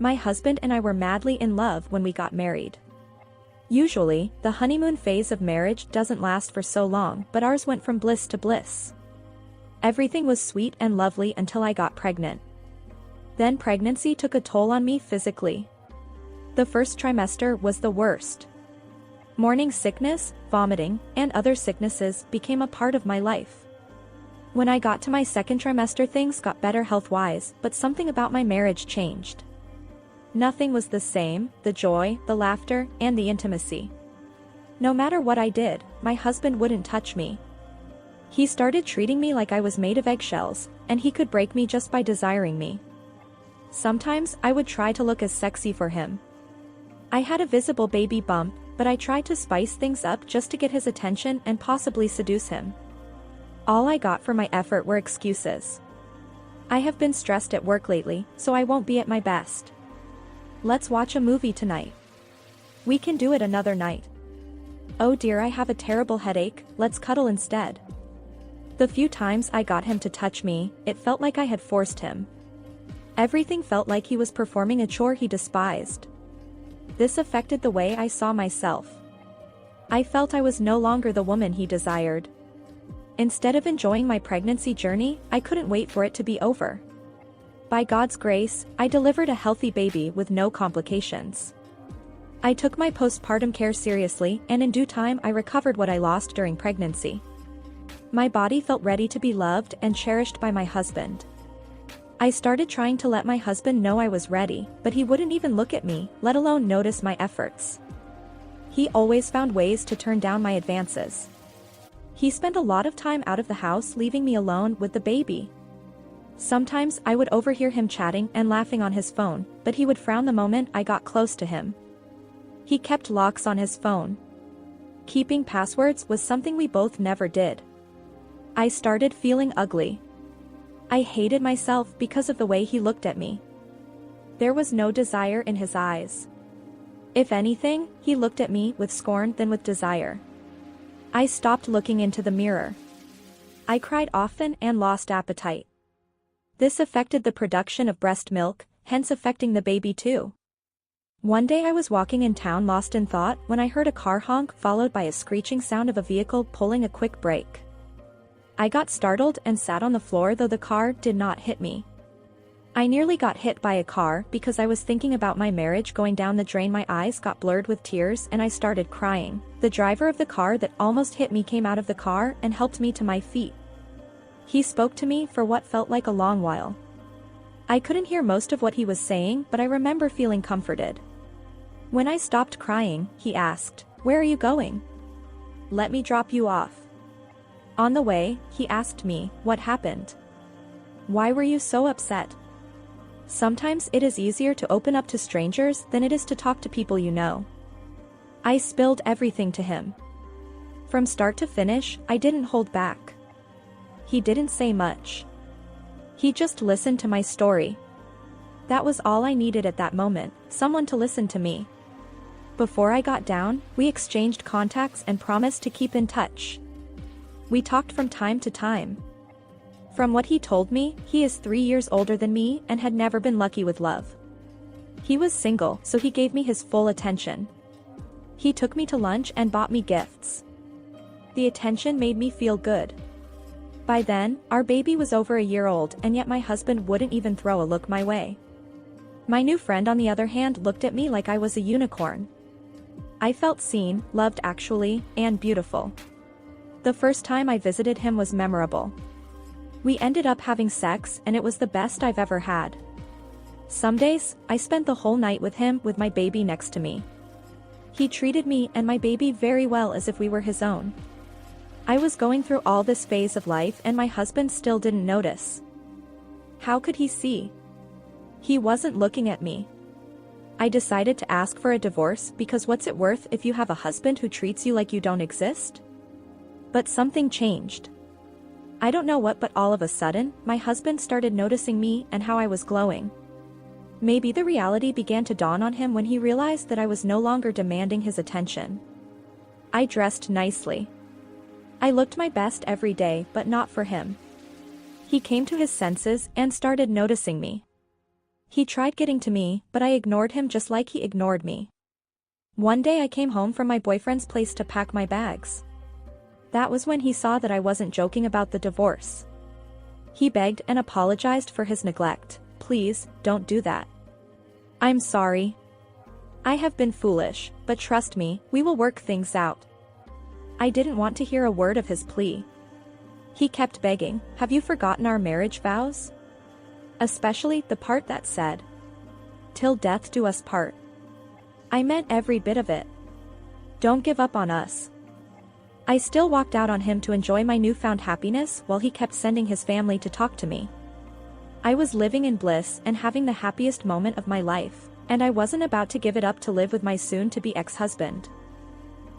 My husband and I were madly in love when we got married. Usually, the honeymoon phase of marriage doesn't last for so long, but ours went from bliss to bliss. Everything was sweet and lovely until I got pregnant. Then pregnancy took a toll on me physically. The first trimester was the worst. Morning sickness, vomiting, and other sicknesses became a part of my life. When I got to my second trimester, things got better health-wise, but something about my marriage changed. Nothing was the same: the joy, the laughter, and the intimacy. No matter what I did, my husband wouldn't touch me. He started treating me like I was made of eggshells, and he could break me just by desiring me. Sometimes I would try to look as sexy for him. I had a visible baby bump, but I tried to spice things up just to get his attention and possibly seduce him. All I got for my effort were excuses. I have been stressed at work lately, so I won't be at my best. Let's watch a movie tonight. We can do it another night. Oh dear, I have a terrible headache, let's cuddle instead. The few times I got him to touch me, it felt like I had forced him. Everything felt like he was performing a chore he despised. This affected the way I saw myself. I felt I was no longer the woman he desired. Instead of enjoying my pregnancy journey, I couldn't wait for it to be over. By God's grace, I delivered a healthy baby with no complications. I took my postpartum care seriously, and in due time I recovered what I lost during pregnancy. My body felt ready to be loved and cherished by my husband. I started trying to let my husband know I was ready, but he wouldn't even look at me, let alone notice my efforts. He always found ways to turn down my advances. He spent a lot of time out of the house, leaving me alone with the baby. Sometimes I would overhear him chatting and laughing on his phone, but he would frown the moment I got close to him. He kept locks on his phone. Keeping passwords was something we both never did. I started feeling ugly. I hated myself because of the way he looked at me. There was no desire in his eyes. If anything, he looked at me with scorn than with desire. I stopped looking into the mirror. I cried often and lost appetite. This affected the production of breast milk, hence affecting the baby too. One day I was walking in town lost in thought when I heard a car honk followed by a screeching sound of a vehicle pulling a quick brake. I got startled and sat on the floor, though the car did not hit me. I nearly got hit by a car because I was thinking about my marriage going down the drain. My eyes got blurred with tears and I started crying. The driver of the car that almost hit me came out of the car and helped me to my feet. He spoke to me for what felt like a long while. I couldn't hear most of what he was saying, but I remember feeling comforted. When I stopped crying, he asked, "Where are you going?" "Let me drop you off." On the way, he asked me, "What happened? Why were you so upset?" Sometimes it is easier to open up to strangers than it is to talk to people you know. I spilled everything to him. From start to finish, I didn't hold back. He didn't say much. He just listened to my story. That was all I needed at that moment, someone to listen to me. Before I got down, we exchanged contacts and promised to keep in touch. We talked from time to time. From what he told me, he is 3 years older than me and had never been lucky with love. He was single, so he gave me his full attention. He took me to lunch and bought me gifts. The attention made me feel good. By then, our baby was over a year old, and yet my husband wouldn't even throw a look my way. My new friend, on the other hand, looked at me like I was a unicorn. I felt seen, loved actually, and beautiful. The first time I visited him was memorable. We ended up having sex, and it was the best I've ever had. Some days, I spent the whole night with him with my baby next to me. He treated me and my baby very well, as if we were his own. I was going through all this phase of life and my husband still didn't notice. How could he see? He wasn't looking at me. I decided to ask for a divorce because what's it worth if you have a husband who treats you like you don't exist? But something changed. I don't know what, but all of a sudden, my husband started noticing me and how I was glowing. Maybe the reality began to dawn on him when he realized that I was no longer demanding his attention. I dressed nicely. I looked my best every day, but not for him. He came to his senses and started noticing me. He tried getting to me, but I ignored him just like he ignored me. One day I came home from my boyfriend's place to pack my bags. That was when he saw that I wasn't joking about the divorce. He begged and apologized for his neglect. Please, don't do that. I'm sorry. I have been foolish, but trust me, we will work things out. I didn't want to hear a word of his plea. He kept begging, have you forgotten our marriage vows? Especially the part that said, till death do us part. I meant every bit of it. Don't give up on us. I still walked out on him to enjoy my newfound happiness while he kept sending his family to talk to me. I was living in bliss and having the happiest moment of my life, and I wasn't about to give it up to live with my soon-to-be ex-husband.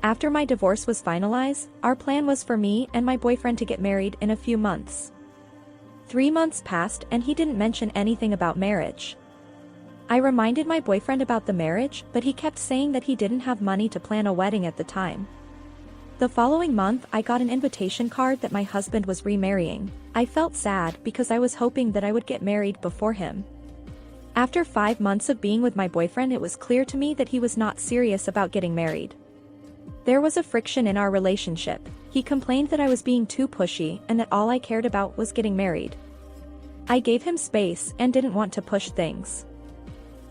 After my divorce was finalized, our plan was for me and my boyfriend to get married in a few months. 3 months passed and he didn't mention anything about marriage. I reminded my boyfriend about the marriage, but he kept saying that he didn't have money to plan a wedding at the time. The following month I got an invitation card that my husband was remarrying. I felt sad because I was hoping that I would get married before him. After 5 months of being with my boyfriend, it was clear to me that he was not serious about getting married. There was a friction in our relationship. He complained that I was being too pushy and that all I cared about was getting married. I gave him space and didn't want to push things.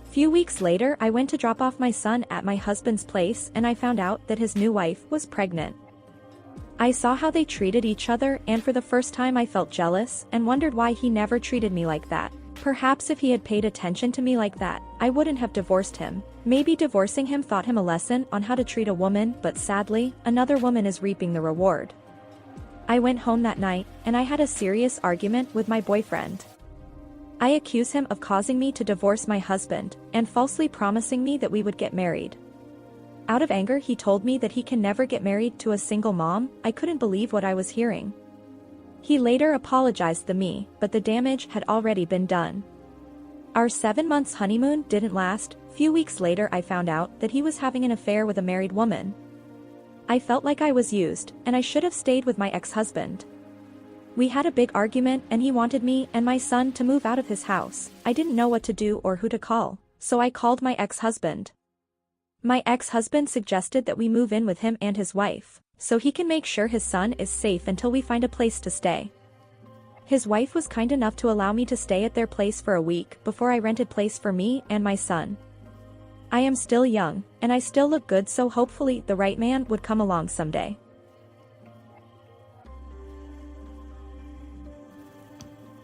Few weeks later I went to drop off my son at my husband's place and I found out that his new wife was pregnant. I saw how they treated each other and for the first time I felt jealous and wondered why he never treated me like that. Perhaps if he had paid attention to me like that, I wouldn't have divorced him. Maybe divorcing him taught him a lesson on how to treat a woman, but sadly, another woman is reaping the reward. I went home that night, and I had a serious argument with my boyfriend. I accused him of causing me to divorce my husband, and falsely promising me that we would get married. Out of anger he told me that he can never get married to a single mom. I couldn't believe what I was hearing. He later apologized to me, but the damage had already been done. Our 7 months honeymoon didn't last. Few weeks later I found out that he was having an affair with a married woman. I felt like I was used, and I should have stayed with my ex-husband. We had a big argument and he wanted me and my son to move out of his house. I didn't know what to do or who to call, so I called my ex-husband. My ex-husband suggested that we move in with him and his wife, so he can make sure his son is safe until we find a place to stay. His wife was kind enough to allow me to stay at their place for a week before I rented place for me and my son. I am still young, and I still look good, so hopefully the right man would come along someday.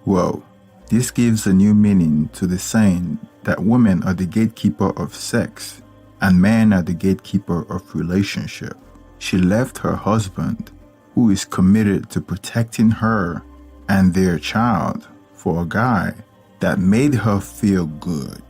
Whoa, this gives a new meaning to the saying that women are the gatekeeper of sex and men are the gatekeeper of relationship. She left her husband, who is committed to protecting her and their child, for a guy that made her feel good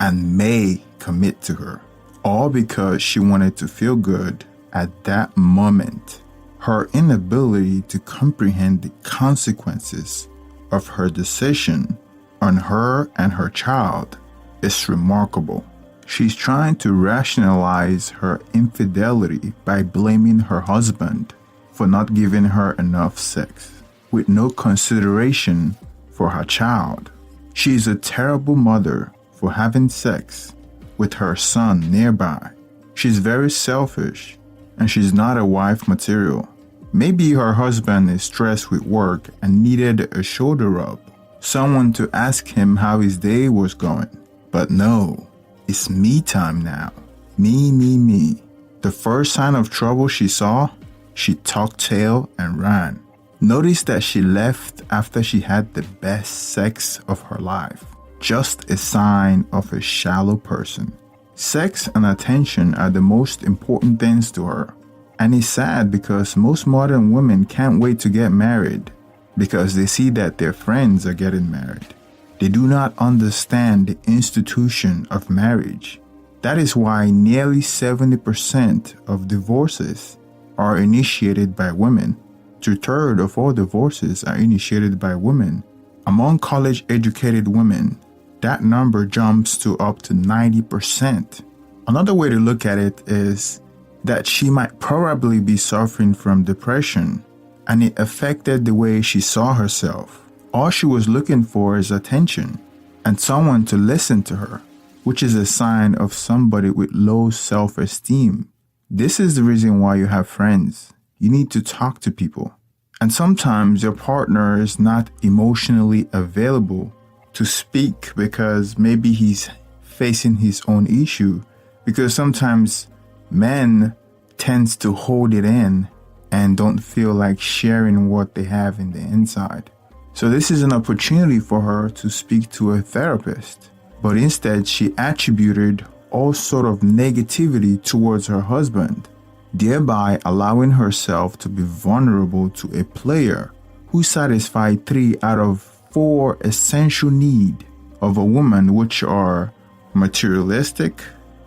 and may commit to her, all because she wanted to feel good at that moment. Her inability to comprehend the consequences of her decision on her and her child is remarkable. She's trying to rationalize her infidelity by blaming her husband for not giving her enough sex, with no consideration for her child. She is a terrible mother for having sex with her son nearby. She's very selfish, and she's not a wife material. Maybe her husband is stressed with work and needed a shoulder rub, someone to ask him how his day was going. But no, it's me time now. Me. The first sign of trouble she saw, she tucked tail and ran. Notice that she left after she had the best sex of her life. Just a sign of a shallow person. Sex and attention are the most important things to her. And it's sad because most modern women can't wait to get married because they see that their friends are getting married. They do not understand the institution of marriage. That is why nearly 70% of divorces are initiated by women. 2/3 of all divorces are initiated by women. Among college-educated women, that number jumps to up to 90%. Another way to look at it is that she might probably be suffering from depression, and it affected the way she saw herself. All she was looking for is attention. and someone to listen to her, which is a sign of somebody with low self-esteem. This is the reason why you have friends. You need to talk to people. And sometimes your partner is not emotionally available to speak because maybe he's facing his own issue, because sometimes men tends to hold it in and don't feel like sharing what they have in the inside. So this is an opportunity for her to speak to a therapist, but instead she attributed all sort of negativity towards her husband, thereby allowing herself to be vulnerable to a player who satisfied 3 out of 4 essential needs of a woman, which are materialistic,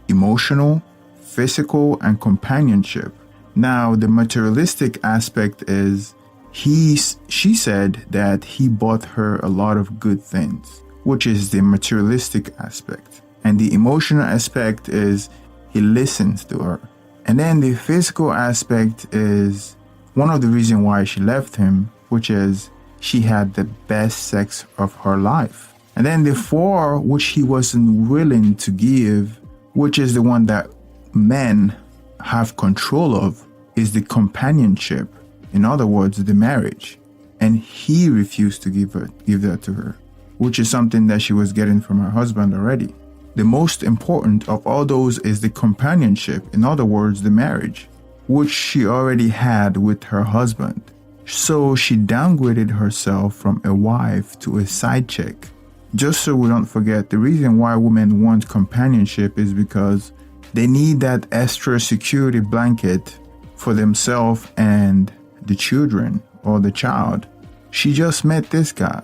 emotional, physical, and companionship. Now, the materialistic aspect is she said that he bought her a lot of good things, which is the materialistic aspect. And the emotional aspect is he listens to her. And then the physical aspect is one of the reasons why she left him, which is she had the best sex of her life. And then the 4, which he wasn't willing to give, which is the one that men have control of, is the companionship. In other words, the marriage. And he refused to give that to her, which is something that she was getting from her husband already. The most important of all those is the companionship, in other words, the marriage, which she already had with her husband. So she downgraded herself from a wife to a side chick. Just so we don't forget, the reason why women want companionship is because they need that extra security blanket for themselves and the children or the child. She just met this guy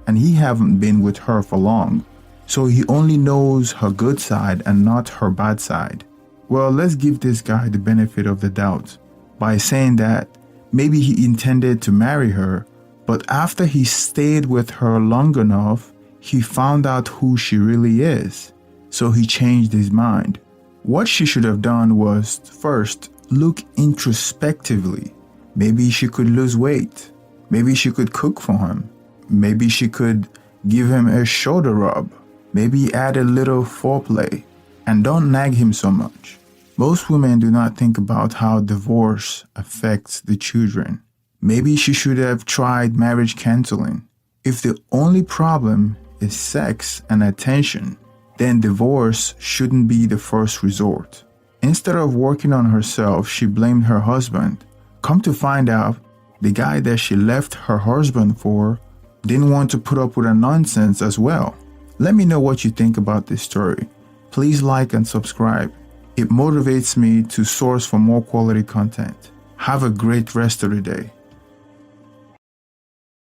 and he haven't been with her for long, so he only knows her good side and not her bad side. Well, let's give this guy the benefit of the doubt by saying that maybe he intended to marry her, but after he stayed with her long enough, he found out who she really is, so he changed his mind. What she should have done was first look introspectively. Maybe she could lose weight. Maybe she could cook for him. Maybe she could give him a shoulder rub. Maybe add a little foreplay. And don't nag him so much. Most women do not think about how divorce affects the children. Maybe she should have tried marriage counseling. If the only problem is sex and attention, then divorce shouldn't be the first resort. Instead of working on herself, she blamed her husband. Come to find out, the guy that she left her husband for didn't want to put up with her nonsense as well. Let me know what you think about this story. Please like and subscribe. It motivates me to source for more quality content. Have a great rest of the day.